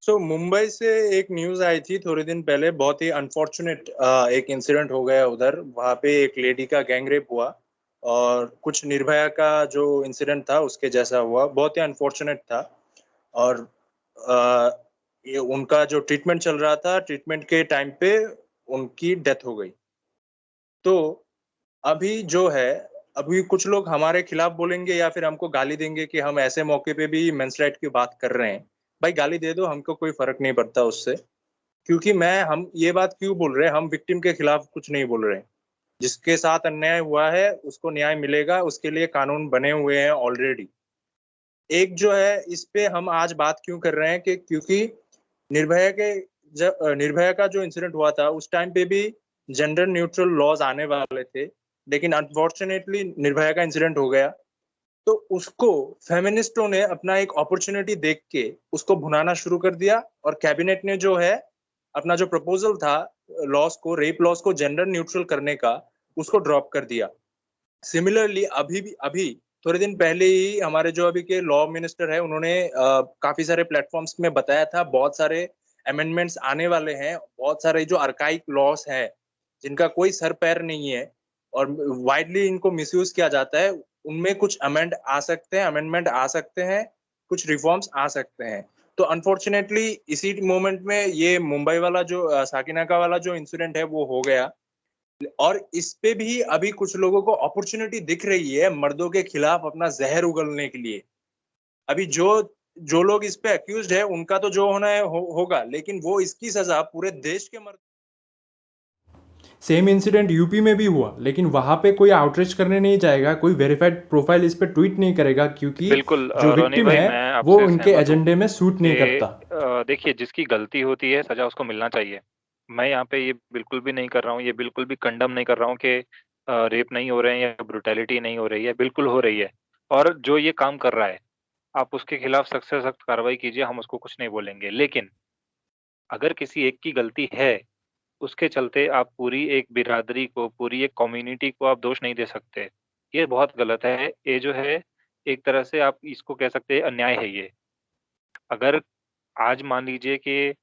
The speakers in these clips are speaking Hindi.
मुंबई से एक न्यूज आई थी थोड़े दिन पहले, बहुत ही अनफॉर्चुनेट एक इंसिडेंट हो गया उधर। वहां पे एक लेडी का गैंग रेप हुआ, और कुछ निर्भया का जो इंसिडेंट था उसके जैसा हुआ, बहुत ही अनफॉर्चुनेट था। और अ, ये उनका जो ट्रीटमेंट चल रहा था, ट्रीटमेंट के टाइम पे उनकी डेथ हो गई। तो अभी जो है, अभी कुछ लोग हमारे खिलाफ बोलेंगे या फिर हमको गाली देंगे कि हम ऐसे मौके पे भी मेंस राइट की बात कर रहे हैं। भाई गाली दे दो, हमको कोई फर्क नहीं पड़ता उससे। क्योंकि मैं हम ये बात क्यों बोल रहे हैं, हम विक्टिम के खिलाफ कुछ नहीं बोल रहे हैं। जिसके साथ अन्याय हुआ है उसको न्याय मिलेगा, उसके लिए कानून बने हुए हैं ऑलरेडी। एक जो है, इस पे हम आज बात क्यों कर रहे हैं कि क्योंकि निर्भया के जब निर्भया का जो इंसिडेंट हुआ था उस टाइम पे भी जेंडर न्यूट्रल लॉज आने वाले थे, लेकिन अनफॉर्चुनेटली निर्भया का इंसिडेंट हो गया। तो उसको फेमिनिस्टों ने अपना एक अपॉर्चुनिटी देख के उसको भुनाना शुरू कर दिया, और कैबिनेट ने जो है अपना जो प्रपोजल था लॉस को, रेप लॉस को जेंडर न्यूट्रल करने का, उसको ड्रॉप कर दिया। सिमिलरली अभी थोड़े दिन पहले ही हमारे जो अभी के लॉ मिनिस्टर है, उन्होंने काफी सारे प्लेटफॉर्म्स में बताया था बहुत सारे अमेंडमेंट्स आने वाले हैं। बहुत सारे जो अर्काइक लॉस है जिनका कोई सर पैर नहीं है और वाइडली इनको मिसयूज किया जाता है, उनमें कुछ अमेंडमेंट आ सकते हैं, कुछ रिफॉर्म्स आ सकते हैं। तो अनफॉर्चुनेटली इसी मोमेंट में ये मुंबई वाला जो साकिना का वाला जो इंसिडेंट है वो हो गया। और इस पे भी अभी कुछ लोगों को अपॉर्चुनिटी दिख रही है मर्दों के खिलाफ अपना जहर उगलने के लिए। अभी जो जो लोग इस पे अक्यूज्ड है उनका तो जो होना है होगा, लेकिन वो इसकी सजा पूरे देश के मर्द। सेम इंसिडेंट यूपी में भी हुआ, लेकिन वहाँ पे कोई आउटरीच करने नहीं जाएगा, कोई वेरीफाइड प्रोफाइल इस पे ट्वीट नहीं करेगा, क्योंकि बिल्कुल जो रोनी विक्टिम भाई, है मैं वो आपसे उनके सहमत हूँ एजेंडे में सूट नहीं कि करता। देखिए, जिसकी गलती होती है सजा उसको मिलना चाहिए। मैं यहाँ पे ये बिल्कुल भी नहीं कर रहा हूँ, ये बिल्कुल भी कंडम नहीं कर रहा हूँ कि रेप नहीं हो रहे हैं या ब्रुटैलिटी नहीं हो रही है, बिल्कुल हो रही है। और जो ये काम कर रहा है, आप उसके खिलाफ सख्त से सख्त कार्रवाई कीजिए, हम उसको कुछ नहीं बोलेंगे। लेकिन अगर किसी एक की गलती है, उसके चलते आप पूरी एक बिरादरी को, पूरी एक कम्युनिटी को आप दोष नहीं दे सकते। ये बहुत गलत है। ये जो है, एक तरह से आप इसको कह सकते हैं अन्याय है ये। अगर आज मान लीजिए कि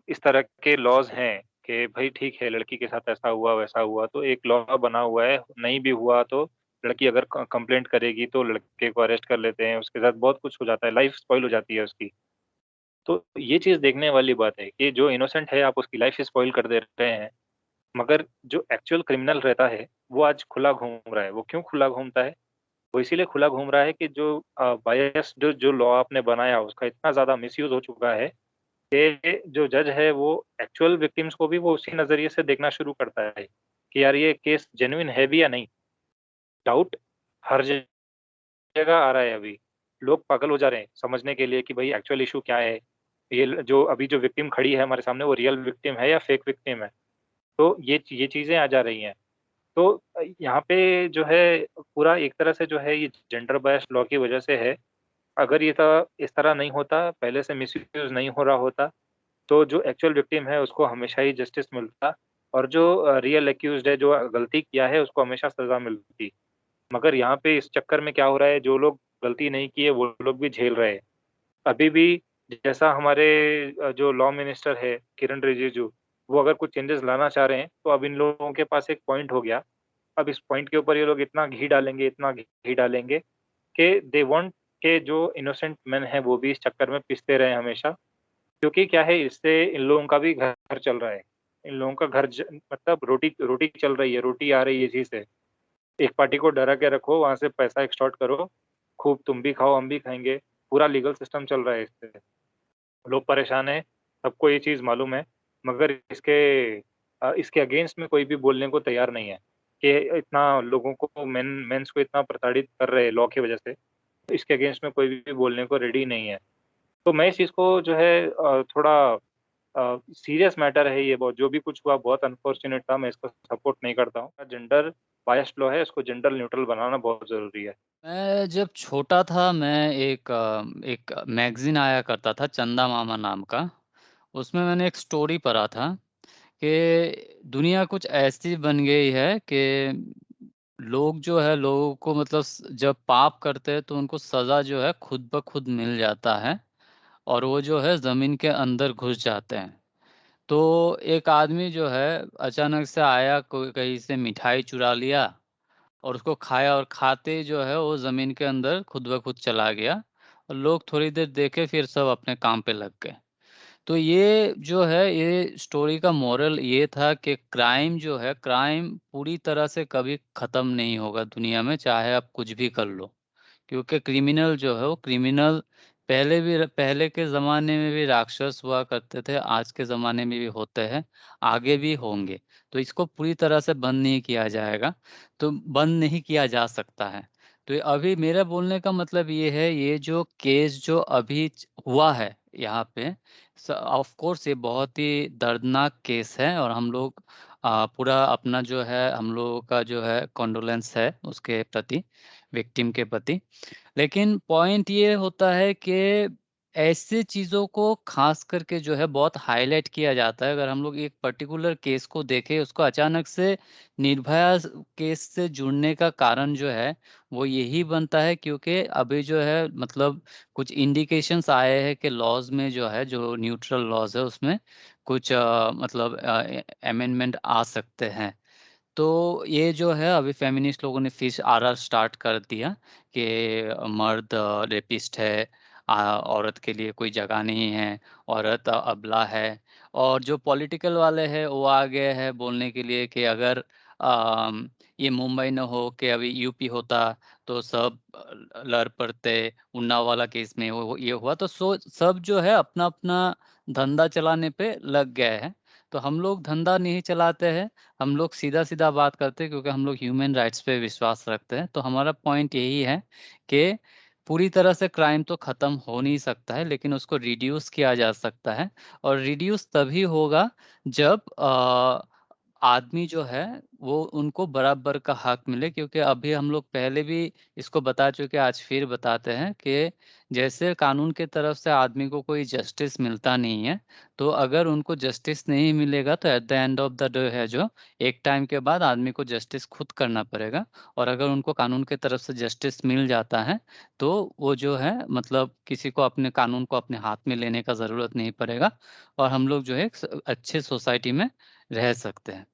इस तरह के लॉज़ हैं कि भई ठीक है, लड़की के साथ ऐसा हुआ, वैसा हुआ, तो एक लॉ बना हुआ है, नहीं भी हुआ तो लड़की अगर कंप्लेंट करेगी तो लड़के को अरेस्ट कर लेते हैं, उसके साथ बहुत कुछ हो जाता है, लाइफ़ स्पॉइल हो जाती है उसकी। तो ये चीज़ देखने वाली बात है कि जो इनोसेंट है आप उसकी लाइफ़ स्पॉइल कर दे रहे हैं, मगर जो एक्चुअल क्रिमिनल रहता है, वो आज खुला घूम रहा है। वो क्यों खुला घूमता है? वो इसीलिए खुला घूम रहा है कि जो बायस्ड जो लॉ आपने बनाया उसका इतना ज़्यादा मिसयूज़ हो चुका है कि जो जज है वो एक्चुअल विक्टिम्स को भी वो उसी नज़रिए से देखना शुरू करता है कि यार ये केस जेन्युइन है भी या नहीं। डाउट हर जगह आ रहा है अभी। लोग पागल हो जा रहे हैं समझने के लिए कि भई एक्चुअल इश्यू क्या है? ये ल जो अभी जो विक्टिम खड़ी है हमारे सामने वो रियल विक्टिम है या फेक विक्टिम है? तो ये चीज़ें आ जा रही हैं। तो यहाँ पे जो है पूरा एक तरह से जो है ये जेंडर बायस्ड लॉ की वज़ह से है। अगर ये इस तरह नहीं होता, पहले से मिसयूज़ नहीं हो रहा होता, तो जो एक्चुअल विक्टिम है उसको हमेशा ही जस्टिस मिलता और जो रियल एक्यूज़्ड है, जो गलती किया है उसको हमेशा सज़ा मिलती। मगर यहाँ पे इस चक्कर में क्या हो रहा है, जो लोग गलती नहीं किए वो लोग भी झेल रहे हैं। अभी भी जैसा हमारे जो लॉ मिनिस्टर है किरण रिजिजू, वो अगर कुछ चेंजेस लाना चाह रहे हैं, तो अब इन लोगों के पास एक पॉइंट हो गया। अब इस पॉइंट के ऊपर ये लोग इतना घी डालेंगे कि दे वांट के जो इनोसेंट मेन हैं वो भी इस चक्कर में पिसते रहें हमेशा। क्योंकि क्या है, इससे इन लोगों का भी घर चल रहा है। इन लोगों का घर ज मतलब रोटी रोटी चल रही है, रोटी आ रही है इसी से। एक पार्टी को डरा के रखो, वहाँ से पैसा एक्सटॉर्ट करो, खूब तुम भी खाओ, हम भी खाएँगे। पूरा लीगल सिस्टम चल रहा है इससे। लोग परेशान हैं, सबको ये चीज़ मालूम है, मगर इसके अगेंस्ट में कोई भी बोलने को तैयार नहीं है कि इतना लोगों को मेंस को इतना प्रताड़ित कर रहे हैं लॉ की वज़ह से, तो इसके अगेंस्ट में कोई भी बोलने को रेडी नहीं है। तो मैं इस चीज़ को जो है थोड़ा सीरियस मैटर है ये बहुत, जो भी कुछ हुआ बहुत अनफॉर्च्यूनेट था, मैं इसको सपोर्ट नहीं करता हूँ। जेंडर बायस्ड लॉ है, इसको जेंडर न्यूट्रल बनाना बहुत ज़रूरी है। मैं जब छोटा था, मैं एक मैगज़ीन आया करता था चंदा मामा नाम का। उसमें मैंने एक स्टोरी पढ़ा था कि दुनिया कुछ ऐसी बन गई है कि लोग जो है लोगों को मतलब जब पाप करते हैं तो उनको सज़ा जो है खुद ब खुद मिल जाता है। और वो जो है ज़मीन के अंदर घुस जाते हैं। तो एक आदमी जो है अचानक से आया, कोई कहीं से मिठाई चुरा लिया और उसको खाया, और खाते ही जो है वो ज़मीन के अंदर खुद ब खुद चला गया। और लोग थोड़ी देर देखे, फिर सब अपने काम पे लग गए। तो ये जो है, ये स्टोरी का मोरल ये था कि क्राइम जो है, क्राइम पूरी तरह से कभी ख़त्म नहीं होगा दुनिया में, चाहे आप कुछ भी कर लो। क्योंकि क्रिमिनल जो है वो क्रिमिनल पहले के ज़माने में भी राक्षस हुआ करते थे, आज के ज़माने में भी होते हैं, आगे भी होंगे। तो इसको पूरी तरह से बंद नहीं किया जाएगा, तो बंद नहीं किया जा सकता है। तो ये अभी मेरा बोलने का मतलब ये है, ये जो केस जो अभी हुआ है यहाँ पे, ऑफ कोर्स ये बहुत ही दर्दनाक केस है, और हम लोग पूरा अपना जो है, हम लोगों का जो है कंडोलेंस है उसके प्रति, विक्टिम के प्रति। लेकिन पॉइंट ये होता है कि ऐसी चीज़ों को ख़ास करके जो है बहुत हाइलाइट किया जाता है। अगर हम लोग एक पर्टिकुलर केस को देखें, उसको अचानक से निर्भया केस से जुड़ने का कारण जो है, वो यही बनता है क्योंकि अभी जो है मतलब कुछ इंडिकेशंस आए हैं कि लॉज़ में जो है, जो न्यूट्रल लॉज़ है, उसमें कुछ मतलब अमेंडमेंट आ सकते हैं। तो ये जो है अभी फेमिनिस्ट लोगों ने फिर आरआर स्टार्ट कर दिया कि मर्द रेपिस्ट है, औरत के लिए कोई जगह नहीं है, औरत अबला है। और जो पॉलिटिकल वाले हैं वो आ गए हैं बोलने के लिए कि अगर ये मुंबई न हो के अभी यूपी होता तो सब लड़ पड़ते, उन्नाव वाला केस में वो ये हुआ, तो सब जो है अपना अपना धंधा चलाने पे लग गए हैं। तो हम लोग धंधा नहीं चलाते हैं, हम लोग सीधा-सीधा बात करते हैं क्योंकि हम लोग ह्यूमन राइट्स पे विश्वास रखते हैं। तो हमारा पॉइंट यही है कि पूरी तरह से क्राइम तो ख़त्म हो नहीं सकता है, लेकिन उसको रिड्यूस किया जा सकता है, और रिड्यूस तभी होगा जब आदमी जो है वो उनको बराबर का हक मिले। क्योंकि अभी हम लोग पहले भी इसको बता चुके, आज फिर बताते हैं कि जैसे कानून की तरफ से आदमी को कोई जस्टिस मिलता नहीं है, तो अगर उनको जस्टिस नहीं मिलेगा तो at the end of the day है जो, एक टाइम के बाद आदमी को जस्टिस खुद करना पड़ेगा। और अगर उनको कानून की तरफ से जस्टिस मिल जाता है, तो वो जो है मतलब किसी को अपने कानून को अपने हाथ में लेने का ज़रूरत नहीं पड़ेगा, और हम लोग जो है एक अच्छे सोसाइटी में रह सकते हैं।